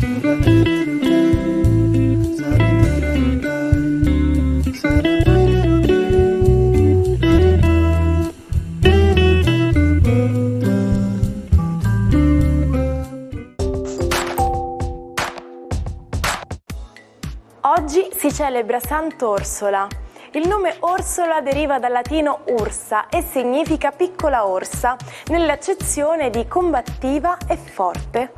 Oggi si celebra Sant'Orsola. Il nome Orsola deriva dal latino ursa e significa piccola orsa, nell'accezione di combattiva e forte.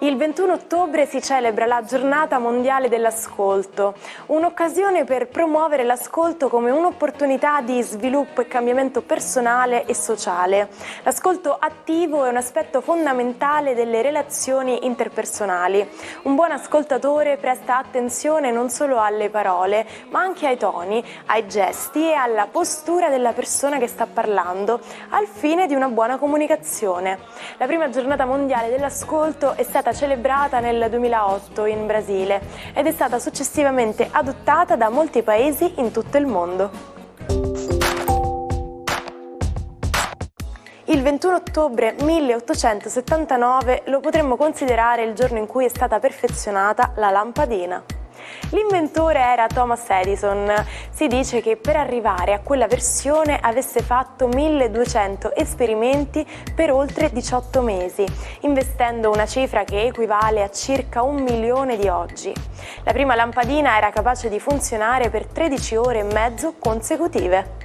Il 21 ottobre si celebra la Giornata Mondiale dell'Ascolto, un'occasione per promuovere l'ascolto come un'opportunità di sviluppo e cambiamento personale e sociale. L'ascolto attivo è un aspetto fondamentale delle relazioni interpersonali. Un buon ascoltatore presta attenzione non solo alle parole, ma anche ai toni, ai gesti e alla postura della persona che sta parlando, al fine di una buona comunicazione. La prima Giornata Mondiale dell'Ascolto è stata celebrata nel 2008 in Brasile ed è stata successivamente adottata da molti paesi in tutto il mondo. Il 21 ottobre 1879 lo potremmo considerare il giorno in cui è stata perfezionata la lampadina. L'inventore era Thomas Edison. Si dice che per arrivare a quella versione avesse fatto 1200 esperimenti per oltre 18 mesi, investendo una cifra che equivale a circa 1 milione di oggi. La prima lampadina era capace di funzionare per 13 ore e mezzo consecutive.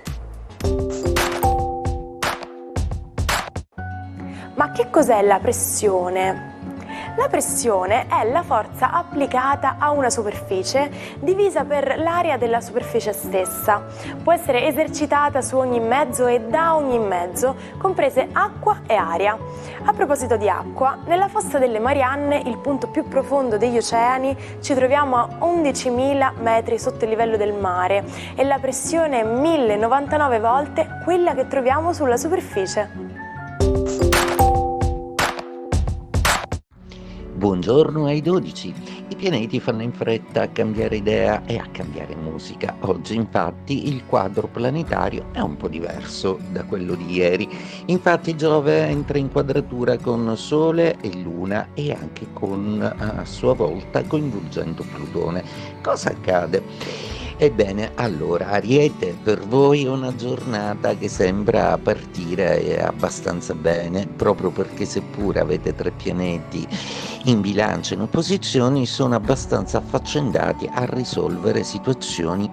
Ma che cos'è la pressione? La pressione è la forza applicata a una superficie divisa per l'area della superficie stessa. Può essere esercitata su ogni mezzo e da ogni mezzo, comprese acqua e aria. A proposito di acqua, nella fossa delle Marianne, il punto più profondo degli oceani, ci troviamo a 11.000 metri sotto il livello del mare e la pressione è 1099 volte quella che troviamo sulla superficie. Buongiorno ai 12. I pianeti fanno in fretta a cambiare idea e a cambiare musica. Oggi infatti il quadro planetario è un po' diverso da quello di ieri. Infatti Giove entra in quadratura con Sole e Luna e anche con a sua volta coinvolgendo Plutone. Cosa accade? Ebbene, allora, Ariete, per voi è una giornata che sembra partire abbastanza bene, proprio perché seppure avete 3 pianeti in bilancia in opposizioni, sono abbastanza affaccendati a risolvere situazioni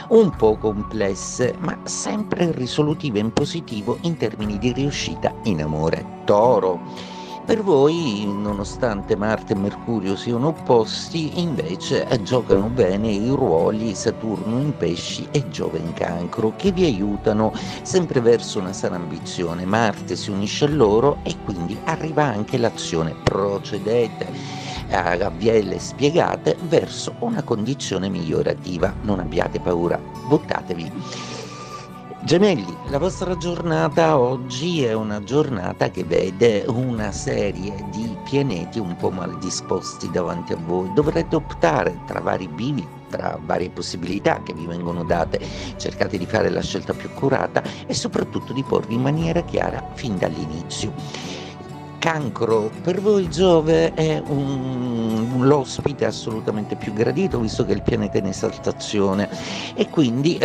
un po' complesse, ma sempre risolutive in positivo in termini di riuscita in amore. Toro. Per voi, nonostante Marte e Mercurio siano opposti, invece giocano bene i ruoli Saturno in Pesci e Giove in Cancro, che vi aiutano sempre verso una sana ambizione. Marte si unisce a loro e quindi arriva anche l'azione. Procedete a viele spiegate verso una condizione migliorativa. Non abbiate paura, buttatevi. Gemelli, la vostra giornata oggi è una giornata che vede una serie di pianeti un po' mal disposti davanti a voi. Dovrete optare tra vari bivi, tra varie possibilità che vi vengono date. Cercate di fare la scelta più accurata e soprattutto di porvi in maniera chiara fin dall'inizio. Cancro, per voi Giove è l'ospite assolutamente più gradito, visto che è il pianeta in esaltazione, e quindi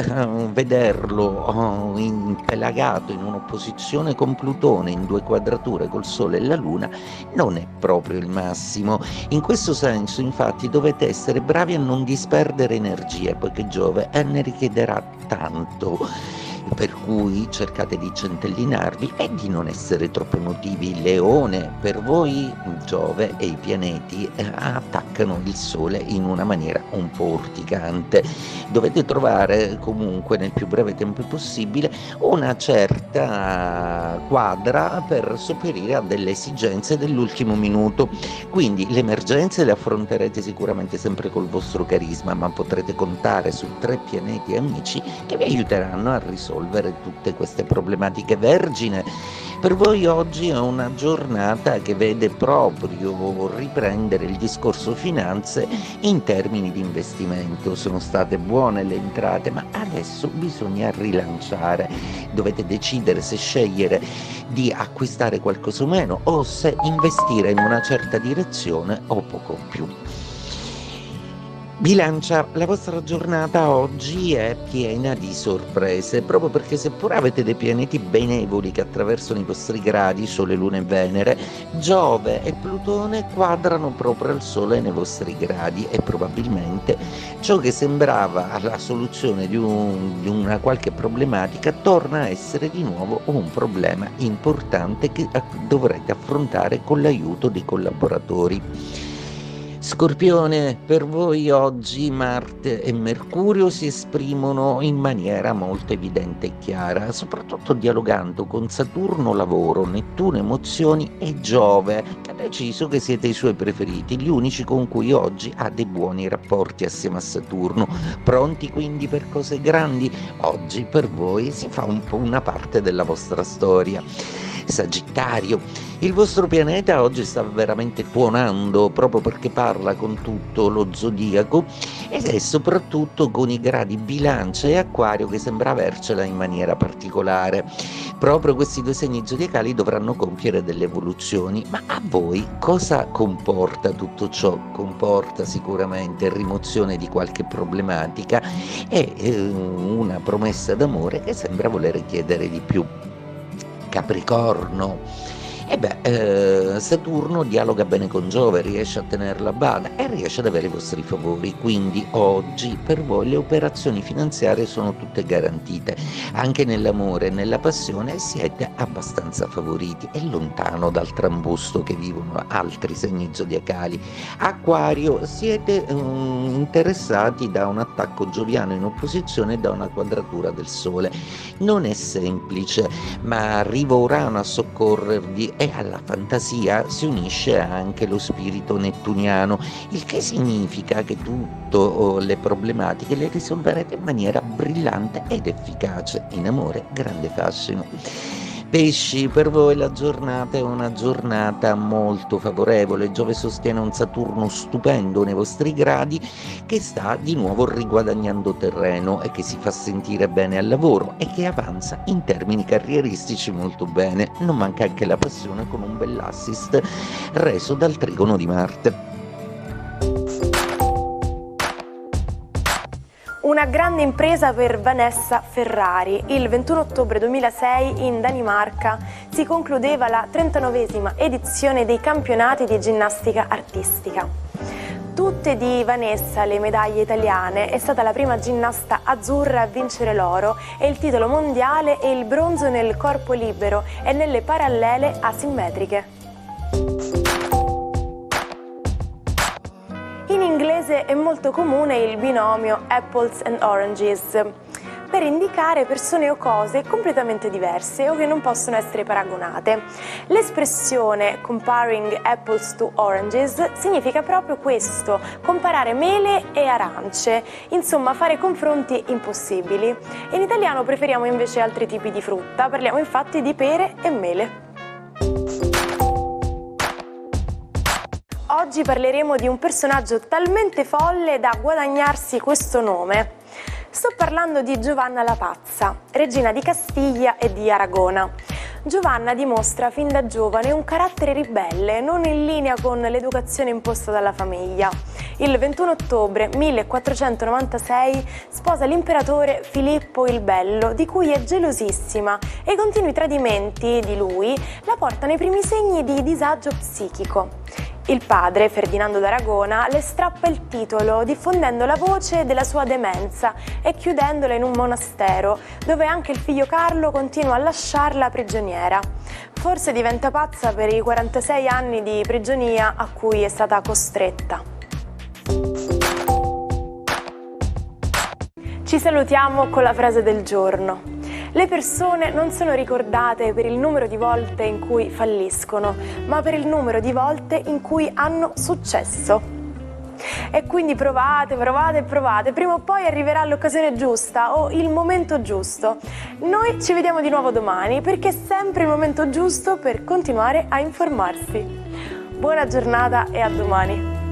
vederlo impelagato in un'opposizione con Plutone in 2 quadrature col Sole e la Luna non è proprio il massimo. In questo senso infatti dovete essere bravi a non disperdere energie, poiché Giove ne richiederà tanto. Per cui cercate di centellinarvi e di non essere troppo emotivi. Leone, per voi Giove e i pianeti attaccano il Sole in una maniera un po' urticante. Dovete trovare comunque nel più breve tempo possibile una certa quadra per sopperire a delle esigenze dell'ultimo minuto. Quindi le emergenze le affronterete sicuramente sempre col vostro carisma, ma potrete contare su 3 pianeti amici che vi aiuteranno a risolvere risolvere tutte queste problematiche. Vergine, per voi oggi è una giornata che vede proprio riprendere il discorso finanze in termini di investimento. Sono state buone le entrate, ma adesso bisogna rilanciare. Dovete decidere se scegliere di acquistare qualcosa o meno, o se investire in una certa direzione o poco più. Bilancia, la vostra giornata oggi è piena di sorprese, proprio perché seppur avete dei pianeti benevoli che attraversano i vostri gradi, Sole, Luna e Venere, Giove e Plutone quadrano proprio al Sole nei vostri gradi e probabilmente ciò che sembrava la soluzione di una qualche problematica torna a essere di nuovo un problema importante che dovrete affrontare con l'aiuto dei collaboratori. Scorpione, per voi oggi Marte e Mercurio si esprimono in maniera molto evidente e chiara, soprattutto dialogando con Saturno lavoro, Nettuno emozioni e Giove, che ha deciso che siete i suoi preferiti, gli unici con cui oggi ha dei buoni rapporti assieme a Saturno. Pronti quindi per cose grandi? Oggi per voi si fa un po' una parte della vostra storia. Sagittario, il vostro pianeta oggi sta veramente tuonando proprio perché parla con tutto lo zodiaco ed è soprattutto con i gradi Bilancia e Acquario che sembra avercela in maniera particolare. Proprio questi due segni zodiacali dovranno compiere delle evoluzioni, ma a voi cosa comporta tutto ciò? Comporta sicuramente rimozione di qualche problematica e una promessa d'amore che sembra volere chiedere di più. Capricorno, Saturno dialoga bene con Giove, riesce a tenerla a bada e riesce ad avere i vostri favori, quindi oggi per voi le operazioni finanziarie sono tutte garantite, anche nell'amore e nella passione siete abbastanza favoriti e lontano dal trambusto che vivono altri segni zodiacali. Acquario, siete interessati da un attacco gioviano in opposizione e da una quadratura del Sole. Non è semplice, ma arriva Urano a soccorrervi e alla fantasia si unisce anche lo spirito nettuniano, il che significa che tutte le problematiche le risolverete in maniera brillante ed efficace. In amore, grande fascino. Pesci, per voi la giornata è una giornata molto favorevole, Giove sostiene un Saturno stupendo nei vostri gradi che sta di nuovo riguadagnando terreno e che si fa sentire bene al lavoro e che avanza in termini carrieristici molto bene. Non manca anche la passione con un bell'assist reso dal trigono di Marte. Una grande impresa per Vanessa Ferrari. Il 21 ottobre 2006 in Danimarca si concludeva la 39esima edizione dei campionati di ginnastica artistica. Tutte di Vanessa le medaglie italiane, è stata la prima ginnasta azzurra a vincere l'oro e il titolo mondiale e il bronzo nel corpo libero e nelle parallele asimmetriche. In inglese è molto comune il binomio apples and oranges per indicare persone o cose completamente diverse o che non possono essere paragonate. L'espressione comparing apples to oranges significa proprio questo, comparare mele e arance, insomma fare confronti impossibili. In italiano preferiamo invece altri tipi di frutta, parliamo infatti di pere e mele. Oggi parleremo di un personaggio talmente folle da guadagnarsi questo nome. Sto parlando di Giovanna la Pazza, regina di Castiglia e di Aragona. Giovanna dimostra fin da giovane un carattere ribelle, non in linea con l'educazione imposta dalla famiglia. Il 21 ottobre 1496 sposa l'imperatore Filippo il Bello, di cui è gelosissima, e i continui tradimenti di lui la portano ai primi segni di disagio psichico. Il padre, Ferdinando d'Aragona, le strappa il titolo, diffondendo la voce della sua demenza e chiudendola in un monastero, dove anche il figlio Carlo continua a lasciarla prigioniera. Forse diventa pazza per i 46 anni di prigionia a cui è stata costretta. Ci salutiamo con la frase del giorno. Le persone non sono ricordate per il numero di volte in cui falliscono, ma per il numero di volte in cui hanno successo. E quindi provate, prima o poi arriverà l'occasione giusta o il momento giusto. Noi ci vediamo di nuovo domani, perché è sempre il momento giusto per continuare a informarsi. Buona giornata e a domani.